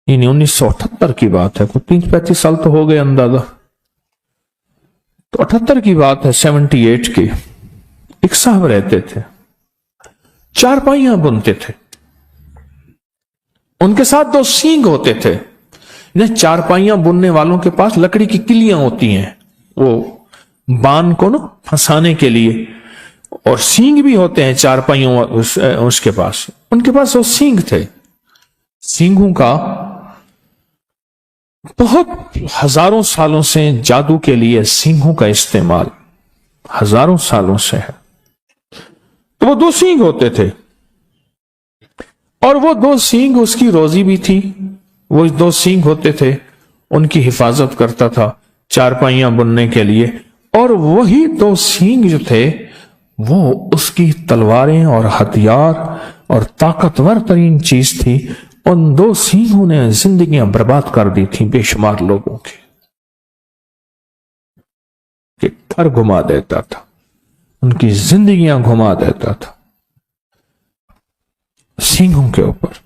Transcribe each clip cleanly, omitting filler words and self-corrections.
यानी 1978 की बात है, कोई 30-35 साल तो हो गए अंदाजा। तो 78 की बात है, 78 की। एक साहब रहते थे, चारपाइयां बुनते थे, उनके साथ 2 सींग होते थे। चारपाइयां बुनने वालों के पास लकड़ी की किलियां होती हैं, वो बान को ना फंसाने के लिए, और सींग भी होते हैं चारपाइयों उसके पास। उनके पास वो सींग थे। सींगों का बहुत हजारों सालों से जादू के लिए सींगों का इस्तेमाल हजारों सालों से है। तो वो 2 सींग होते थे, और वो 2 सींग उसकी रोजी भी थी। वो 2 सींग होते थे, उनकी हिफाजत करता था चारपाइयां बुनने के लिए। और वही 2 सींग जो थे वो उसकी तलवारें और हथियार और ताकतवर तरीन चीज थी। उन 2 सींगों ने जिंदगियां बर्बाद कर दी थी बेशुमार लोगों की, कि घर घुमा देता था, उनकी जिंदगियां घुमा देता था सींगों के ऊपर।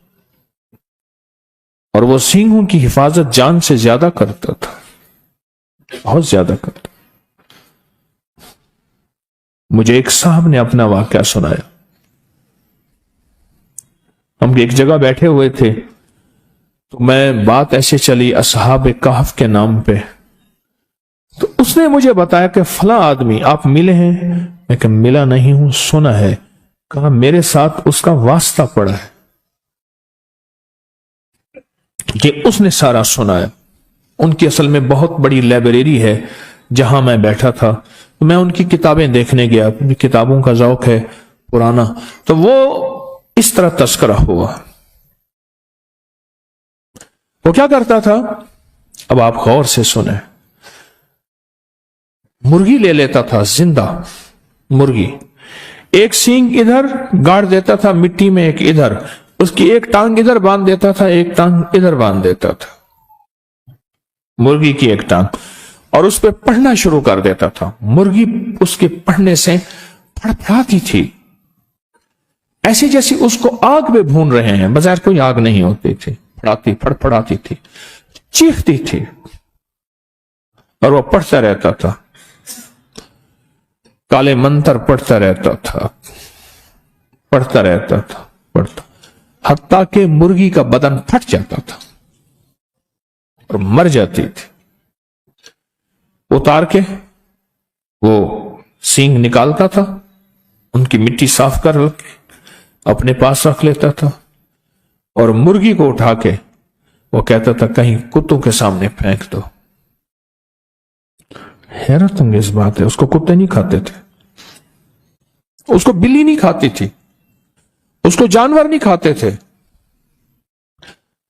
और वो सींगों की हिफाजत जान से ज्यादा करता था, बहुत ज्यादा करता। मुझे एक साहब ने अपना वाकया सुनाया। हम एक जगह बैठे हुए थे, तो मैं बात ऐसे चली असहाब कहफ के नाम पे। तो उसने मुझे बताया कि फला आदमी आप मिले हैं। मैं कहा मिला नहीं हूं, सुना है। कहा मेरे साथ उसका वास्ता पड़ा है। कि उसने सारा सुनाया। उनकी असल में बहुत बड़ी लाइब्रेरी है जहां मैं बैठा था। तो मैं उनकी किताबें देखने गया, किताबों का शौक है पुराना। तो वो इस तरह तस्करा हुआ। वो क्या करता था, अब आप गौर से सुने। मुर्गी ले लेता था, जिंदा मुर्गी, एक सींग इधर गाड़ देता था मिट्टी में, एक इधर, उसकी एक टांग इधर बांध देता था, एक टांग इधर बांध देता था, मुर्गी की एक टांग, और उस पर पढ़ना शुरू कर देता था। मुर्गी उसके पढ़ने से फड़फड़ाती थी, ऐसी जैसी उसको आग में भून रहे हैं, बजाय कोई आग नहीं होती थी, फड़फड़ाती थी, चीखती थी, और वो पढ़ता रहता था, काले मंत्र पढ़ता रहता था, पढ़ता रहता था, पढ़ता, हत्ता के मुर्गी का बदन फट जाता था और मर जाती थी। उतार के वो सींग निकालता था, उनकी मिट्टी साफ कर के अपने पास रख लेता था, और मुर्गी को उठा के वो कहता था कहीं कुत्तों के सामने फेंक दो। हैरत अंगेज बात है, उसको कुत्ते नहीं खाते थे, उसको बिल्ली नहीं खाती थी, उसको जानवर नहीं खाते थे।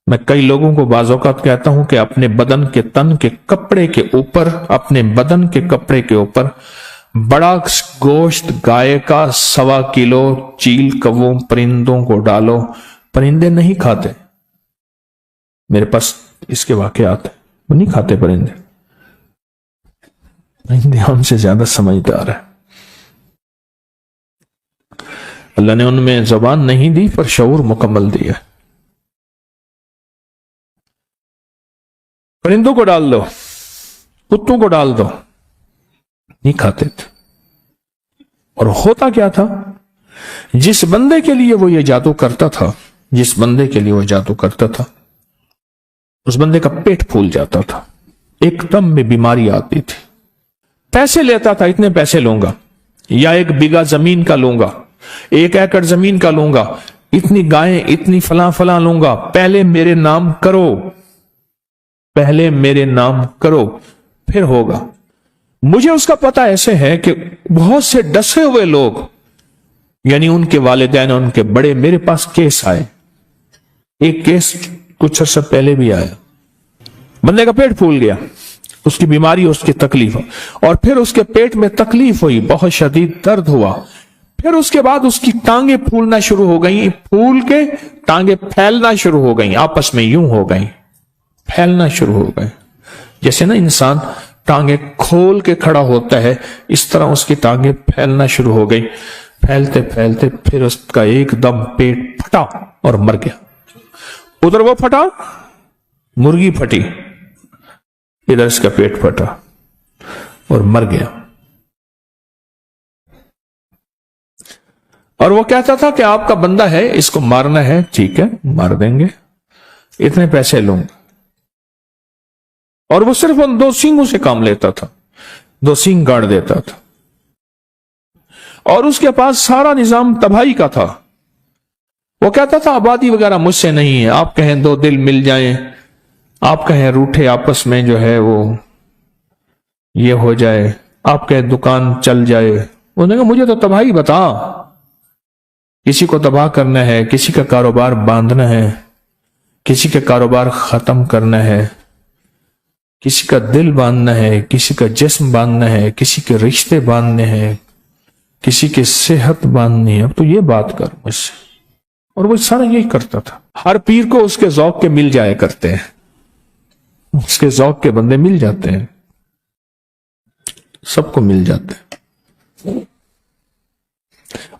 मैं कई लोगों को बाज़ औक़ात कहता हूं कि अपने बदन के तन के कपड़े के ऊपर, अपने बदन के कपड़े के ऊपर बड़ा गोश्त गाय का 1.25 किलो चील कौवों परिंदों को डालो, परिंदे नहीं खाते। मेरे पास इसके वाकयात हैं, वो नहीं खाते परिंदे। परिंदे हमसे ज्यादा समझदार है। अल्लाह ने उनमें ज़बान नहीं दी पर शऊर मुकम्मल दिया। परिंदों को डाल दो, कुत्तों को डाल दो, नहीं खाते थे। और होता क्या था, जिस बंदे के लिए वो ये जादू करता था, जिस बंदे के लिए वो जादू करता था, उस बंदे का पेट फूल जाता था, एकदम में बीमारी आती थी। पैसे लेता था, इतने पैसे लूंगा, या 1 बीघा जमीन का लूंगा, 1 एकड़ जमीन का लूंगा, इतनी गायें, इतनी फला फला लूंगा, पहले मेरे नाम करो, पहले मेरे नाम करो, फिर होगा। मुझे उसका पता ऐसे है कि बहुत से डसे हुए लोग, यानी उनके वालिदैन, उनके बड़े, मेरे पास केस आए। एक केस कुछ अर्सा पहले भी आया, बंदे का पेट फूल गया, उसकी बीमारी, उसकी तकलीफ, और फिर उसके पेट में तकलीफ हुई, बहुत शदीद दर्द हुआ, फिर उसके बाद उसकी टांगे फूलना शुरू हो गई, फूल के टांगे फैलना शुरू हो गई, आपस में यूं हो गई, फैलना शुरू हो गए। जैसे ना इंसान टांगे खोल के खड़ा होता है, इस तरह उसकी टांगे फैलना शुरू हो गई। फैलते फैलते फिर उसका एकदम पेट फटा और मर गया। उधर वो फटा, मुर्गी फटी, इधर इसका पेट फटा और मर गया। और वो कहता था कि आपका बंदा है, इसको मारना है, ठीक है मार देंगे, इतने पैसे लूंगा। और वो सिर्फ उन 2 सींगों से काम लेता था, 2 सींग गाड़ देता था। और उसके पास सारा निजाम तबाही का था। वो कहता था आबादी वगैरह मुझसे नहीं है, आप कहें 2 दिल मिल जाएं, आप कहें रूठे आपस में जो है वो ये हो जाए, आप कहें दुकान चल जाए। उन्होंने कहा मुझे तो तबाही बता, किसी को तबाह करना है, किसी का कारोबार बांधना है, किसी का कारोबार खत्म करना है, किसी का दिल बांधना है, किसी का जिस्म बांधना है, किसी के रिश्ते बांधने हैं, किसी की सेहत बांधनी है, अब तो ये बात कर मुझसे। और वो सारा यही करता था। हर पीर को उसके ज़ौक़ के मिल जाया करते हैं, उसके ज़ौक़ के बंदे मिल जाते हैं, सबको मिल जाते हैं,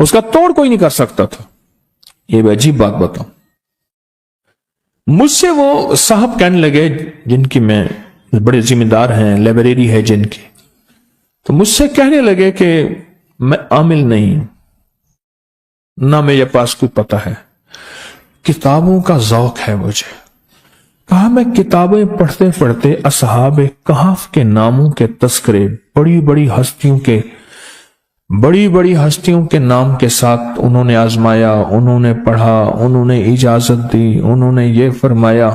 उसका तोड़ कोई नहीं कर सकता था। ये भी अजीब बात बताऊं, मुझसे वो साहब कहने लगे जिनकी मैं बड़े जिम्मेदार हैं, लाइब्रेरी है जिनकी, तो मुझसे कहने लगे कि मैं आमिल नहीं, ना मेरे पास कोई पता है, किताबों का ज़ौक़ है मुझे। कहा मैं किताबें पढ़ते पढ़ते असहाब कहफ के नामों के तस्करे, बड़ी बड़ी हस्तियों के नाम के साथ उन्होंने आजमाया, उन्होंने पढ़ा, उन्होंने इजाजत दी, उन्होंने ये फरमाया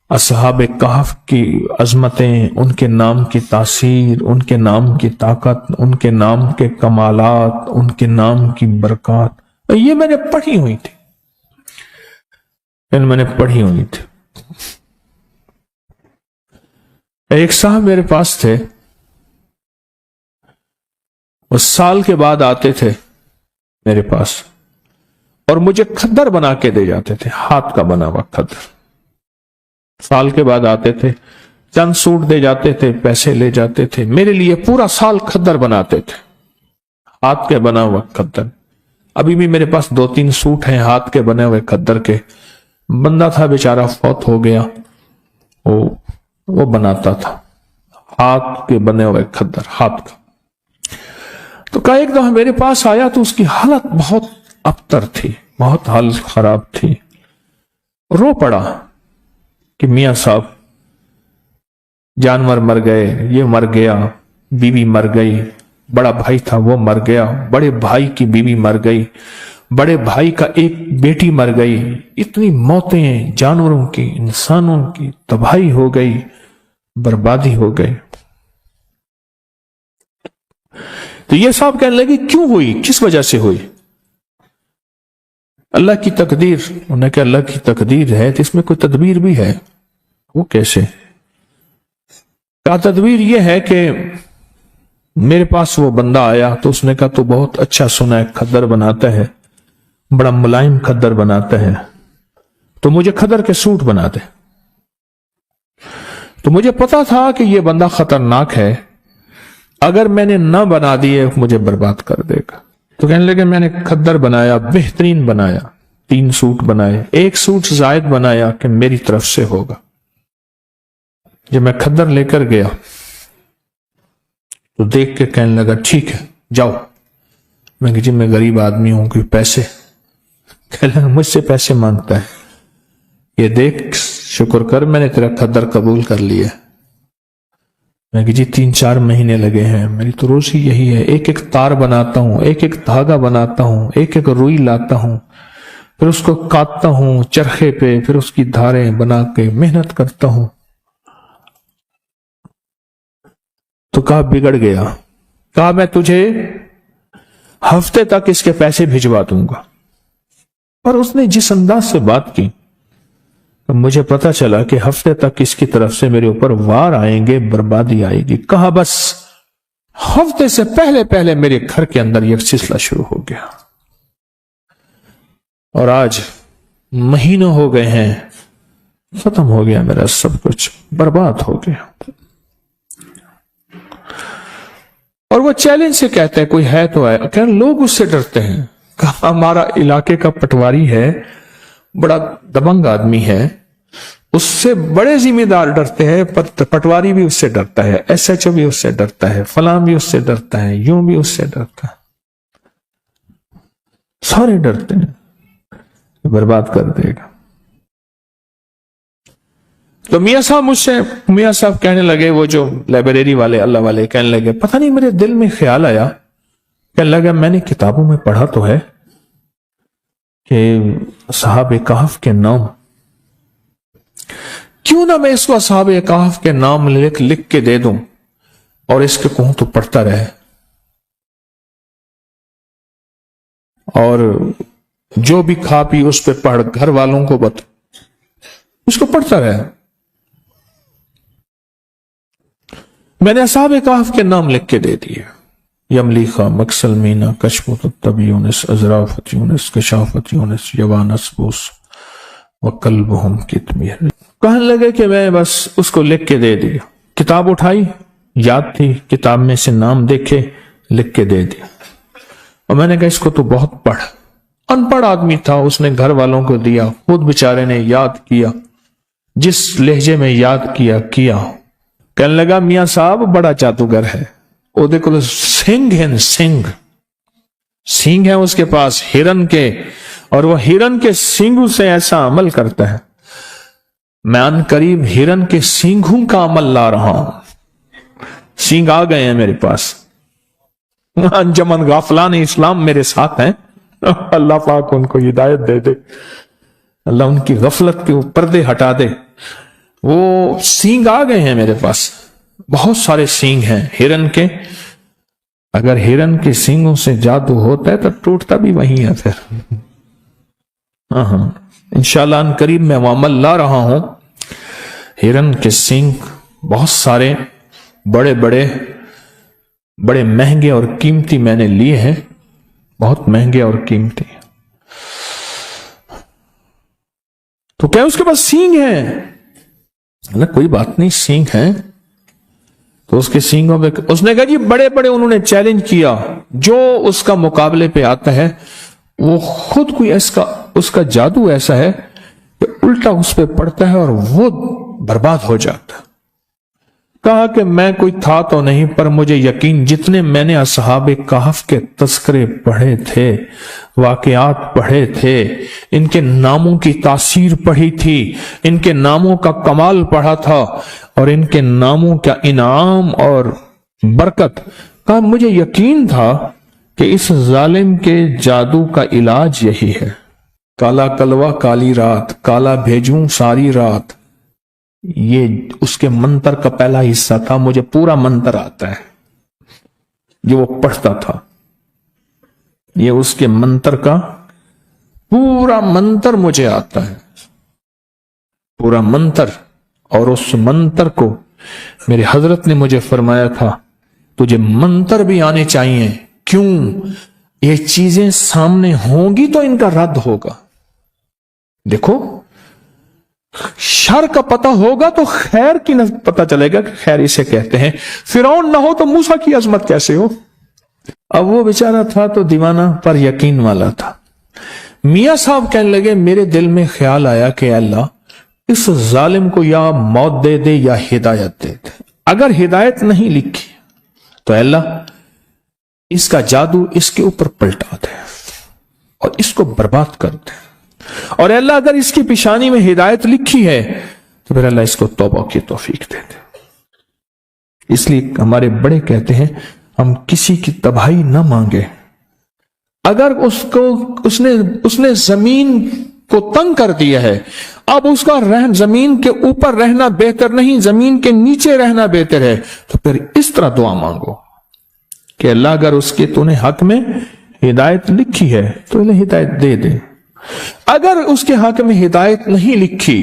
असहाब कहफ की अजमतें, उनके नाम की तासीर, उनके नाम की ताकत, उनके नाम के कमालात, उनके नाम की बरकत, ये मैंने पढ़ी हुई थी, मैंने पढ़ी हुई थी। एक साहब मेरे पास थे, वो साल के बाद आते थे मेरे पास और मुझे खद्दर बना के दे जाते थे, हाथ का बना हुआ खद्दर। साल के बाद आते थे, चंद सूट दे जाते थे, पैसे ले जाते थे, मेरे लिए पूरा साल खद्दर बनाते थे, हाथ के बना हुआ खद्दर। अभी भी मेरे पास 2-3 सूट हैं हाथ के बने हुए खद्दर के। बंदा था बेचारा, फौत हो गया, वो बनाता था हाथ के बने हुए खद्दर, हाथ का। तो कहा एक दफा मेरे पास आया तो उसकी हालत बहुत अबतर थी, बहुत हालत खराब थी। रो पड़ा कि मियां साहब जानवर मर गए, ये मर गया, बीवी मर गई, बड़ा भाई था वो मर गया, बड़े भाई की बीवी मर गई, बड़े भाई का एक बेटी मर गई, इतनी मौतें जानवरों की, इंसानों की, तबाही हो गई, बर्बादी हो गई। तो ये साहब कहने लगे क्यों हुई, किस वजह से हुई? अल्लाह की तकदीर। उन्होंने कहा अल्लाह की तकदीर है तो इसमें कोई तदबीर भी है। वो कैसे? कहा तदबीर ये है कि मेरे पास वो बंदा आया तो उसने कहा तो बहुत अच्छा सुना है, खद्दर बनाता है, बड़ा मुलायम खद्दर बनाता है, तो मुझे खद्दर के सूट बना दे। तो मुझे पता था कि ये बंदा खतरनाक है, अगर मैंने न बना दिए मुझे बर्बाद कर देगा। तो कहने लगे मैंने खद्दर बनाया, बेहतरीन बनाया, 3 सूट बनाए, 1 सूट जायद बनाया कि मेरी तरफ से होगा। जब मैं खद्दर लेकर गया तो देख के कहने लगा ठीक है जाओ। मैं कि जी मैं गरीब आदमी हूं, कोई पैसे? कहने लगा मुझसे पैसे मांगता है, ये देख शुक्र कर मैंने तेरा खद्दर कबूल कर लिया। मैं कि जी 3-4 महीने लगे हैं, मेरी तो रोजी यही है, एक एक तार बनाता हूं, एक एक धागा बनाता हूं, एक एक रुई लाता हूं, फिर उसको काटता हूं चरखे पे, फिर उसकी धारें बना के मेहनत करता हूं। तो कहा बिगड़ गया। कहा मैं तुझे हफ्ते तक इसके पैसे भिजवा दूंगा। और उसने जिस अंदाज से बात की तो मुझे पता चला कि हफ्ते तक इसकी तरफ से मेरे ऊपर वार आएंगे, बर्बादी आएगी। कहा बस हफ्ते से पहले पहले मेरे घर के अंदर यह सिलसिला शुरू हो गया और आज महीनों हो गए हैं, खत्म हो गया मेरा सब कुछ, बर्बाद हो गया। और वो चैलेंज से कहते हैं कोई है तो है, कहते लोग उससे डरते हैं। कहा हमारा इलाके का पटवारी है, बड़ा दबंग आदमी है, اس سے بڑے ذمہ دار ڈرتے ہیں، پٹواری بھی اس سے ڈرتا ہے، ایس ایچ او بھی اس سے ڈرتا ہے، فلاں بھی اس سے ڈرتا ہے، یوں بھی اس سے ڈرتا ہے، سارے ڈرتے ہیں برباد کر دے گا۔ تو میاں صاحب کہنے لگے، وہ جو لائبریری والے اللہ والے کہنے لگے، پتہ نہیں میرے دل میں خیال آیا، کہنے لگا میں نے کتابوں میں پڑھا تو ہے کہ اصحاب کہف کے نام، کیوں نہ میں اس کو اصحاب کہف کے نام لکھ کے دے دوں اور اس کے کہوں تو پڑھتا رہے، اور جو بھی کھا پی اس پہ پڑھ، گھر والوں کو اس کو پڑھتا رہے۔ میں نے اصحاب کہف کے نام لکھ کے دے دیے، یملیخا، مکسلمینا، کشفت الطب یونس، ازرافت یونس، کشافت یونس، یوانس بوس وقلبہم کتمیر۔ کہنے لگے کہ میں بس اس کو لکھ کے دے دیا، کتاب اٹھائی، یاد تھی، کتاب میں سے نام دیکھے، لکھ کے دے دیا، اور میں نے کہا اس کو تو بہت پڑھ۔ ان پڑھ آدمی تھا، اس نے گھر والوں کو دیا، خود بیچارے نے یاد کیا، جس لہجے میں یاد کیا۔ کہنے لگا میاں صاحب بڑا جادوگر ہے، وہ دیکھو سنگ ہیں اس کے پاس ہرن کے، اور وہ ہرن کے سینگوں سے ایسا عمل کرتا ہے، میں ان قریب ہرن کے سینگوں کا عمل لا رہا ہوں، سینگ آ گئے ہیں میرے پاس، انجمن غافلان اسلام میرے ساتھ ہیں، اللہ پاک ان کو ہدایت دے دے، اللہ ان کی غفلت کے پردے ہٹا دے۔ وہ سینگ آ گئے ہیں میرے پاس، بہت سارے سینگ ہیں ہرن کے، اگر ہرن کے سینگوں سے جادو ہوتا ہے تو ٹوٹتا بھی وہیں ہے پھر۔ انشاءاللہ ان قریب میں وہ عمل لا رہا ہوں، ہرن کے سینگ بہت سارے، بڑے مہنگے اور قیمتی میں نے لیے ہیں، بہت مہنگے اور قیمتی۔ تو کیا اس کے پاس سینگ ہیں؟ کوئی بات نہیں، سینگ ہیں تو اس کے سینگوں پہ اس نے کہا جی بڑے انہوں نے چیلنج کیا، جو اس کا مقابلے پہ آتا ہے وہ خود کوئی اس کا جادو ایسا ہے کہ الٹا اس پہ پڑتا ہے اور وہ برباد ہو جاتا ہے۔ کہا کہ میں کوئی تھا تو نہیں، پر مجھے یقین، جتنے میں نے اصحاب کہف کے تذکرے پڑھے تھے، واقعات پڑھے تھے، ان کے ناموں کی تاثیر پڑھی تھی، ان کے ناموں کا کمال پڑھا تھا، اور ان کے ناموں کا انعام اور برکت، کہا مجھے یقین تھا کہ اس ظالم کے جادو کا علاج یہی ہے، کالا کلوہ کالی رات، کالا بھیجوں ساری رات، یہ اس کے منتر کا پہلا حصہ تھا۔ مجھے پورا منتر آتا ہے جو وہ پڑھتا تھا، یہ اس کے منتر کا پورا منتر مجھے آتا ہے، پورا منتر۔ اور اس منتر کو میرے حضرت نے مجھے فرمایا تھا تجھے منتر بھی آنے چاہیے، کیوں؟ یہ چیزیں سامنے ہوں گی تو ان کا رد ہوگا۔ دیکھو شر کا پتہ ہوگا تو خیر کی نہ پتہ چلے گا کہ خیر اسے کہتے ہیں۔ فرعون نہ ہو تو موسیٰ کی عظمت کیسے ہو؟ اب وہ بیچارہ تھا تو دیوانہ پر یقین والا تھا۔ میاں صاحب کہنے لگے میرے دل میں خیال آیا کہ اللہ اس ظالم کو یا موت دے دے یا ہدایت دے دے، اگر ہدایت نہیں لکھی تو اللہ اس کا جادو اس کے اوپر پلٹا دے اور اس کو برباد کر دے، اور اللہ اگر اس کی پیشانی میں ہدایت لکھی ہے تو پھر اللہ اس کو توبہ کی توفیق دے دے۔ اس لیے ہمارے بڑے کہتے ہیں ہم کسی کی تباہی نہ مانگے، اگر اس نے زمین کو تنگ کر دیا ہے، اب اس کا زمین کے اوپر رہنا بہتر نہیں، زمین کے نیچے رہنا بہتر ہے، تو پھر اس طرح دعا مانگو کہ اللہ اگر اس کے تو نے حق میں ہدایت لکھی ہے تو انہیں ہدایت دے دے، اگر اس کے حق میں ہدایت نہیں لکھی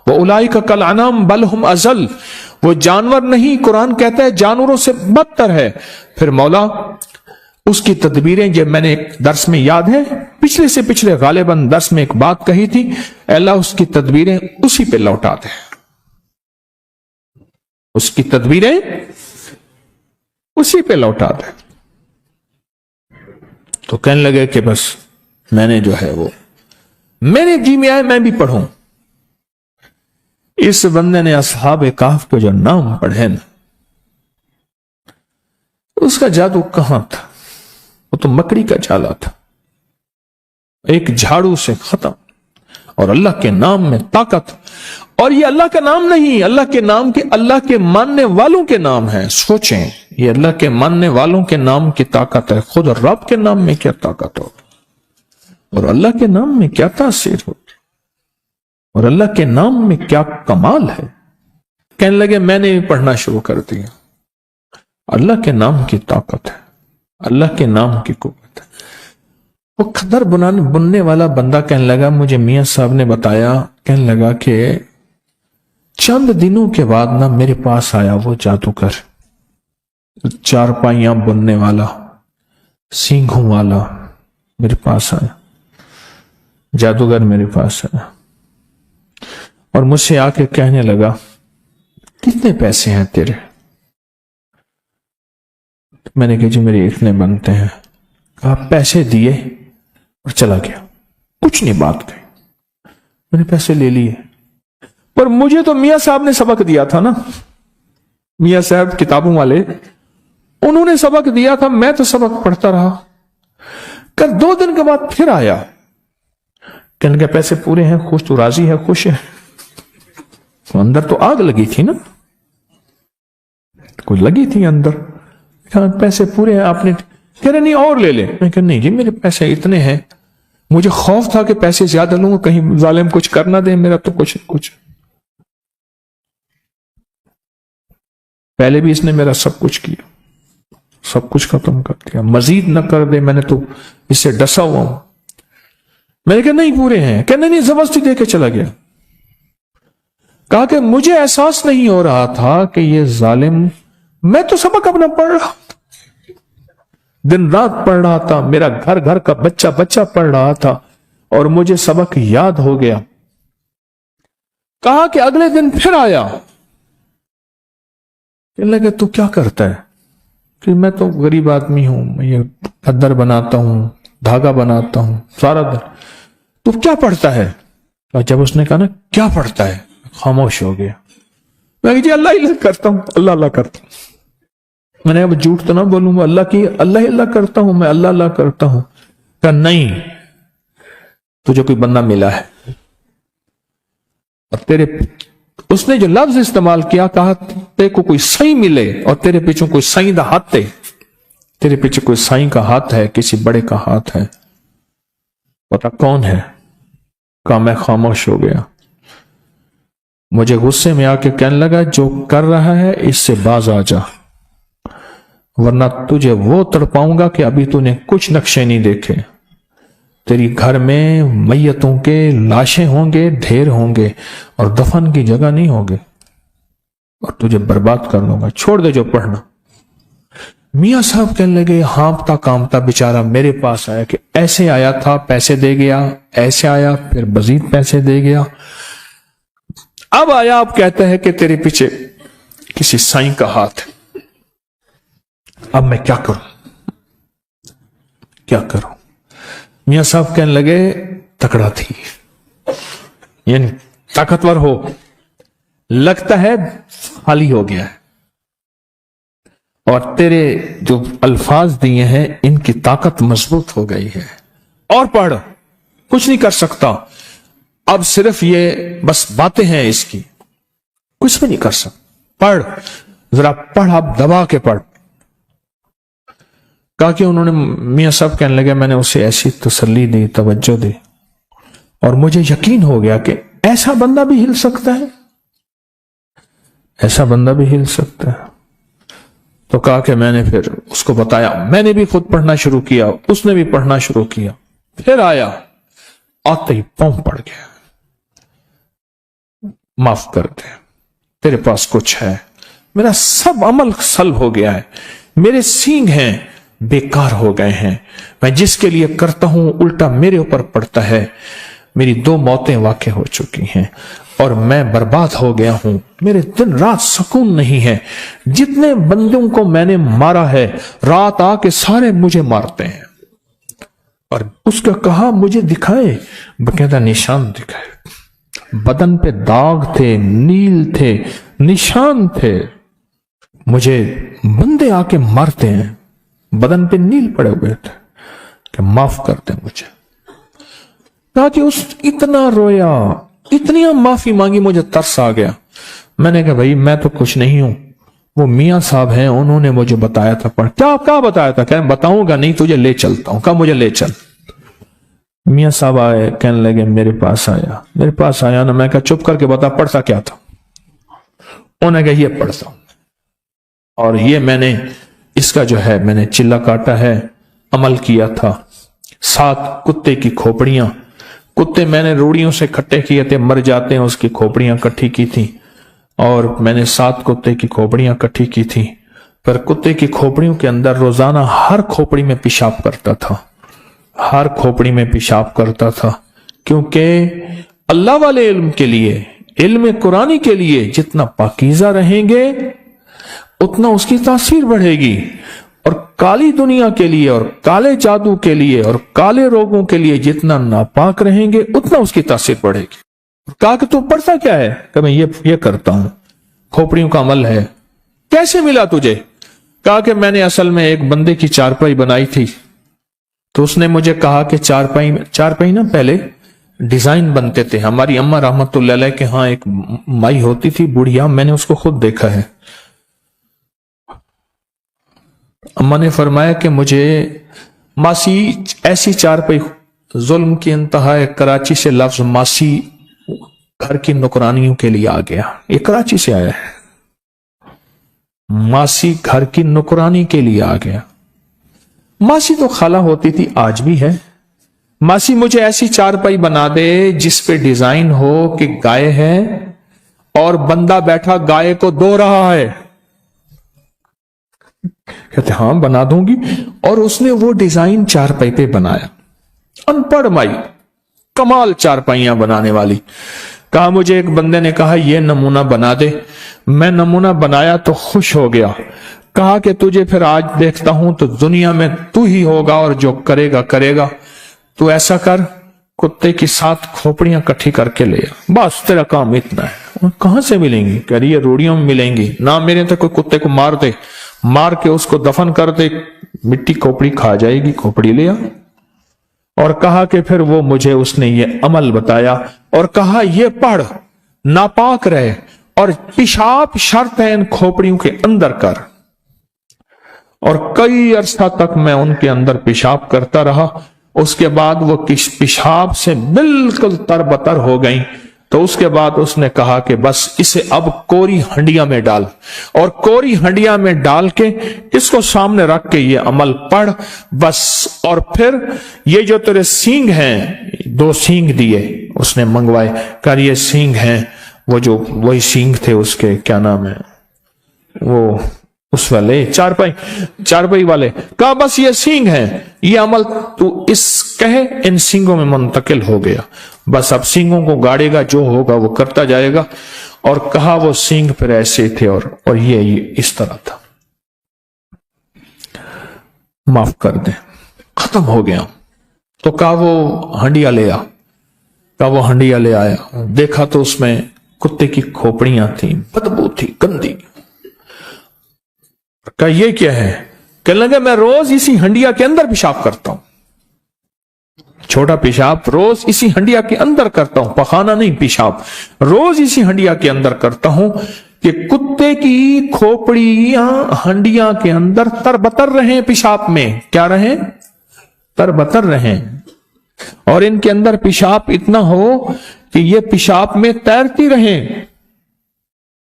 وَأُولَئِكَ كَالْأَنْعَامِ بَلْ هُمْ أَضَلُّ، وہ جانور نہیں، قرآن کہتا ہے جانوروں سے بدتر ہے۔ پھر مولا اس کی تدبیریں، جو میں نے ایک درس میں یاد ہے، پچھلے سے پچھلے غالباً درس میں ایک بات کہی تھی، اللہ اس کی تدبیریں اسی پہ لوٹا دے، اس کی تدبیریں اسی پہ لوٹا دے۔ تو کہنے لگے کہ بس میں نے جو ہے وہ میرے جی میں آئے میں بھی پڑھوں۔ इस बंदे ने असहाब काफ के जो नाम पढ़े ना, उसका जादू कहां था? वो तो मकड़ी का जाला था, एक झाड़ू से खत्म। और अल्लाह के नाम में ताकत। और ये अल्लाह का नाम नहीं, अल्लाह के नाम के, अल्लाह के मानने वालों के नाम है। सोचें, ये अल्लाह के मानने वालों के नाम की ताकत है। खुद रब के नाम में क्या ताकत हो, और अल्लाह के नाम में क्या तासीर हो, और अल्लाह के नाम में क्या कमाल है। कहने लगे मैंने भी पढ़ना शुरू कर दिया। अल्लाह के नाम की ताकत है, अल्लाह के नाम की कुव्वत है। वो खदर बुनने वाला बंदा कहने लगा, मुझे मियां साहब ने बताया, कहने लगा कि चंद दिनों के बाद ना मेरे पास आया वो जादूगर, चारपाइयां बुनने वाला, सींगों वाला मेरे पास आया। जादूगर मेरे पास आया और मुझसे आके कहने लगा, कितने पैसे हैं तेरे? मैंने कहा जी मेरे इतने बनते हैं। कहा पैसे दिए और चला गया, कुछ नहीं बात कही। मैंने पैसे ले लिए, पर मुझे तो मियां साहब ने सबक दिया था ना, मियां साहब किताबों वाले, उन्होंने सबक दिया था, मैं तो सबक पढ़ता रहा। कल 2 दिन के बाद फिर आया, कहने के पैसे पूरे हैं, खुश तो राजी है, खुश है। तो अंदर तो आग लगी थी ना, कुछ लगी थी अंदर। कहा पैसे पूरे हैं आपने? कह रहे नहीं और ले ले। मैं कहा नहीं जी मेरे पैसे इतने हैं, मुझे खौफ था कि पैसे ज्यादा लूंगा कहीं जालिम कुछ कर ना दे, मेरा तो कुछ। पहले भी इसने मेरा सब कुछ किया, सब कुछ खत्म कर दिया, मजीद न कर दे, मैंने तो इससे डसा हुआ हूं। मैंने कहा नहीं पूरे हैं। कहने नहीं जबरदस्ती दे के चला गया। कहा कि मुझे एहसास नहीं हो रहा था कि ये जालिम, मैं तो सबक अपना पढ़ रहा, दिन रात पढ़ रहा था, मेरा घर घर का बच्चा पढ़ रहा था और मुझे सबक याद हो गया। कहा कि अगले दिन फिर आया, कहने लगे तू क्या करता है? कि मैं तो गरीब आदमी हूं, मैं ये खद्दर बनाता हूं, धागा बनाता हूं सारा दिन। तू क्या पढ़ता है? और जब उसने कहा ना क्या पढ़ता है, खामोश हो गया। मैं जी अल्लाह करता हूं, अल्लाह करता हूं। मैंने अब झूठ तो ना बोलूंगा, अल्लाह करता हूं, मैं अल्लाह करता हूं। कहा नहीं, तुझे कोई बंदा मिला है और तेरे, उसने जो लफ्ज इस्तेमाल किया, कहा तेरे को कोई साईं मिले और तेरे पीछे कोई साईं दा हाथ है, तेरे पीछे कोई साईं का हाथ है, किसी बड़े का हाथ है, पता कौन है? कहा मैं खामोश हो गया। मुझे गुस्से में आके कहने लगा जो कर रहा है इससे बाज आ जा, वरना तुझे वो तड़पाऊंगा कि अभी तूने कुछ नक्शे नहीं देखे। तेरी घर में मैयतों के लाशें होंगे, ढेर होंगे और दफन की जगह नहीं होगी, और तुझे बर्बाद कर दूंगा, छोड़ दे जो पढ़ना। मियां साहब कहने लगे हाँफता कांपता बेचारा मेरे पास आया कि ऐसे आया था, पैसे दे गया, ऐसे आया फिर मजीद पैसे दे गया, अब आया, आप कहते हैं कि तेरे पीछे किसी साईं का हाथ है। अब मैं क्या करूं? मियां साहब कहने लगे तकड़ा थी, यानी ताकतवर हो, लगता है खाली हो गया है, और तेरे जो अल्फाज दिए हैं इनकी ताकत मजबूत हो गई है, और पढ़, कुछ नहीं कर सकता, अब सिर्फ ये बस बातें हैं इसकी, कुछ भी नहीं कर सकता, पढ़, जरा पढ़, अब दबा के पढ़। कहा कि उन्होंने, मियां साहब कहने लगे मैंने उसे ऐसी तसल्ली दी, तवज्जो दी, और मुझे यकीन हो गया कि ऐसा बंदा भी हिल सकता है, ऐसा बंदा भी हिल सकता है। तो कहा कि मैंने फिर उसको बताया, मैंने भी खुद पढ़ना शुरू किया, उसने भी पढ़ना शुरू किया। फिर आया, आते ही पांव पड़ गया, माफ कर दे, तेरे पास कुछ है, मेरा सब अमल सल्ब हो गया है, मेरे सींग हैं बेकार हो गए हैं, मैं जिसके लिए करता हूं उल्टा मेरे ऊपर पड़ता है, मेरी 2 मौतें वाक़ई हो चुकी हैं और मैं बर्बाद हो गया हूं, मेरे दिन रात सुकून नहीं है, जितने बंदों को मैंने मारा है रात आके सारे मुझे मारते हैं। और उसका कहा मुझे दिखाए, बकायदा निशान दिखाए, बदन पे दाग थे, नील थे, निशान थे। मुझे बंदे आके मारते हैं, बदन पे नील पड़े हुए थे कि माफ कर दे मुझे। कहा कि उस इतना रोया, इतनी माफी मांगी, मुझे तरस आ गया। मैंने कहा भाई मैं तो कुछ नहीं हूं, वो मियां साहब हैं, उन्होंने मुझे बताया था। पर क्या बताया था? कह बताऊंगा नहीं, तुझे ले चलता हूं। कहा मुझे ले चल। मियां साहब आए, कहने लगे मेरे पास आया ना। मैं कहा चुप करके बता पढ़ता क्या था? उन्होंने कहा ये पढ़ता हूं, और ये मैंने इसका जो है मैंने चिल्ला काटा है, अमल किया था। 7 कुत्ते की खोपड़ियां, कुत्ते मैंने रूड़ियों से इकट्ठे किए थे, मर जाते हैं, उसकी खोपड़ियां इकट्ठी की थी, और मैंने 7 कुत्ते की खोपड़ियां इकट्ठी की थी। पर कुत्ते की खोपड़ियों के अंदर रोजाना हर खोपड़ी में पेशाब करता था, हर खोपड़ी में पेशाब करता था, क्योंकि अल्लाह वाले इल्म के लिए, इल्म कुरानी के लिए जितना पाकीज़ा रहेंगे उतना उसकी तासीर बढ़ेगी, और काली दुनिया के लिए और काले जादू के लिए और काले रोगों के लिए जितना नापाक रहेंगे उतना उसकी तासीर बढ़ेगी। कहा कि तू पढ़ता क्या है? कि मैं ये करता हूं, खोपड़ियों का अमल है। कैसे मिला तुझे? कहा कि मैंने असल में एक बंदे की चारपाई बनाई थी, तो उसने मुझे कहा कि चारपाई ना पहले डिजाइन बनते थे। हमारी अम्मा रहमतुल्लाह अलैह के यहाँ एक माई होती थी बुढ़िया, मैंने उसको खुद देखा है। अम्मा ने फरमाया कि मुझे मासी ऐसी चारपाई, जुल्म की इंतहा है, कराची से लफ्ज मासी घर की नौकरानियों के लिए आ गया, ये कराची से आया है। मासी घर की नौकरानी के लिए आ गया। मासी तो खाला होती थी, आज भी है। मासी मुझे ऐसी चारपाई बना दे जिस पे डिजाइन हो कि गाय है और बंदा बैठा गाय को दो रहा है। कहते हाँ बना दूंगी, और उसने वो डिजाइन चारपाई पे बनाया। अनपढ़ माई, कमाल चारपाइयां बनाने वाली। कहा मुझे एक बंदे ने कहा ये नमूना बना दे, मैं नमूना बनाया तो खुश हो गया। कहा कि तुझे फिर आज देखता हूं तो दुनिया में तू ही होगा और जो करेगा करेगा। तू ऐसा कर, कुत्ते की 7 खोपड़ियां इकट्ठी करके ले आ, बस तेरा काम इतना है। कहां से मिलेंगी? कह रही है रूड़ियों में मिलेंगी ना, मेरे तो कोई कुत्ते को मार दे, मार के उसको दफन कर दे, मिट्टी खोपड़ी खा जाएगी, खोपड़ी ले आ। और कहा कि फिर वो मुझे उसने ये अमल बताया और कहा ये पढ़, नापाक रहे, और पेशाब शर्त है इन खोपड़ियों के अंदर कर। और कई अरसा तक मैं उनके अंदर पेशाब करता रहा। उसके बाद वो किस पेशाब से बिल्कुल तरबतर हो गई। तो उसके बाद उसने कहा कि बस इसे अब कोरी हंडिया में डाल, और कोरी हंडिया में डाल के इसको सामने रख के ये अमल पढ़ बस। और फिर ये जो तेरे सींग हैं, 2 सींग दिए उसने मंगवाए, कर ये सींग हैं, वो जो वही सींग थे उसके, क्या नाम है वो, उस वाले चारपाई वाले। कहा बस ये सींग हैं, ये अमल तू इस कहे इन सींगों में मुंतकिल हो गया, बस अब सींगों को गाड़ेगा, जो होगा वो करता जाएगा। और कहा वो सींग फिर ऐसे थे और ये इस तरह था। माफ कर दे, खत्म हो गया। तो कहा वो हंडिया ले आ। कहा वो हंडिया ले आया, देखा तो उसमें कुत्ते की खोपड़ियां थी, बदबू थी, गंदी। कहा ये क्या है? कहने लगे मैं रोज इसी हंडिया के अंदर पेशाब करता हूं, छोटा पेशाब रोज इसी हंडिया के अंदर करता हूं, पखाना नहीं पेशाब, रोज इसी हंडिया के अंदर करता हूं कि कुत्ते की खोपड़ियां हंडिया के अंदर तरबतर रहे, पेशाब में क्या रहे? तरबतर रहे, और इनके अंदर पेशाब इतना हो कि ये पेशाब में तैरती रहे।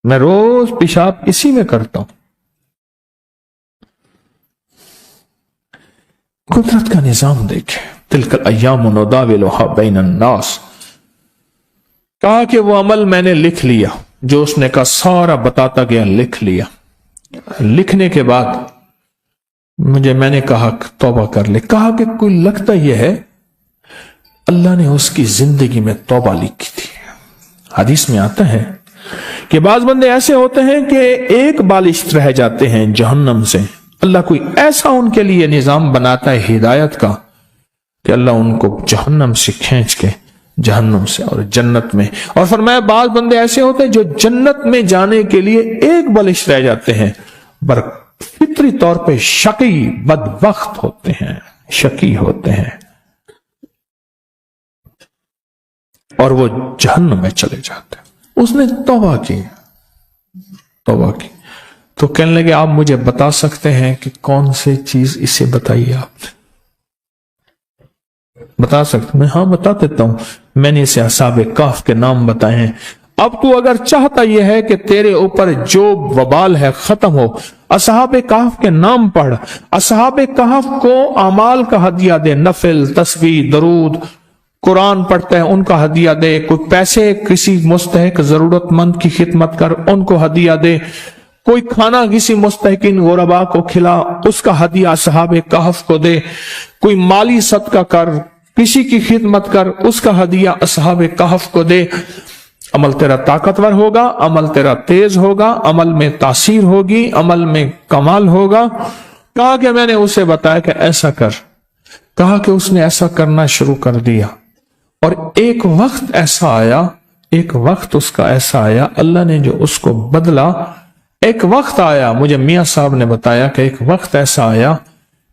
मैं रोज पेशाब इसी में करता हूं। कुदरत का निजाम देखे, तिलकल अय्याम नुदाविलुहा बैनन नास। कहा कि वो अमल मैंने लिख लिया, जो उसने कहा सारा बताता गया, लिख लिया। लिखने के बाद मैंने कहा तौबा कर ले। कहा कि कोई लगता यह है अल्लाह ने उसकी जिंदगी में तौबा लिखी थी। हदीस में आता है कि बाज बंदे ऐसे होते हैं कि एक बालिश रह जाते हैं जहन्नम से। अल्लाह कोई ऐसा उनके लिए निजाम बनाता है हिदायत का कि अल्लाह उनको जहन्नम से खींच के जहन्नुम से और जन्नत में। और फरमाया बाज बंदे ऐसे होते हैं जो जन्नत में जाने के लिए एक बलिश रह जाते हैं, पर फितरी तौर पे शकी बदबख्त होते हैं, शकी होते हैं, और वो जहन्नुम में चले जाते हैं। उसने तौबा की, तौबा की। तो कहने लगे आप मुझे बता सकते हैं कि कौन सी चीज, इसे बताइए आप बता सकते? मैं हाँ बता देता हूं, मैंने इसे असहाबे कहफ के नाम बताए हैं। अब तू अगर चाहता यह है कि तेरे ऊपर जो वबाल है खत्म हो, असहाबे कहफ के नाम पढ़, असहाबे कहफ को अमाल का हदिया दे, नफिल, तस्बीह, दरूद, कुरान पढ़ते हैं उनका हदिया दे, कोई पैसे किसी मुस्तहिक जरूरतमंद की खिदमत कर उनको हदिया दे, कोई खाना किसी मुस्तहिकिन गुरबा को खिला उसका हदिया असहाबे कहफ को दे, कोई माली सदका कर, किसी की खिदमत कर उसका हदिया असहाबे कहफ को दे। अमल तेरा ताकतवर होगा, अमल तेरा तेज होगा, अमल में तासीर होगी, अमल में कमाल होगा। कहा कि मैंने उसे बताया कि ऐसा कर, कहा कि उसने ऐसा करना शुरू कर दिया। और एक वक्त ऐसा आया, एक वक्त उसका ऐसा आया, अल्लाह ने जो उसको बदला। एक वक्त आया, मुझे मियां साहब ने बताया कि एक वक्त ऐसा आया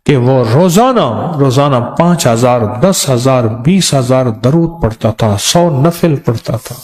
कि वो रोजाना 5,000, 10,000, 20,000 दरूद पढ़ता था, 100 नफिल पढ़ता था।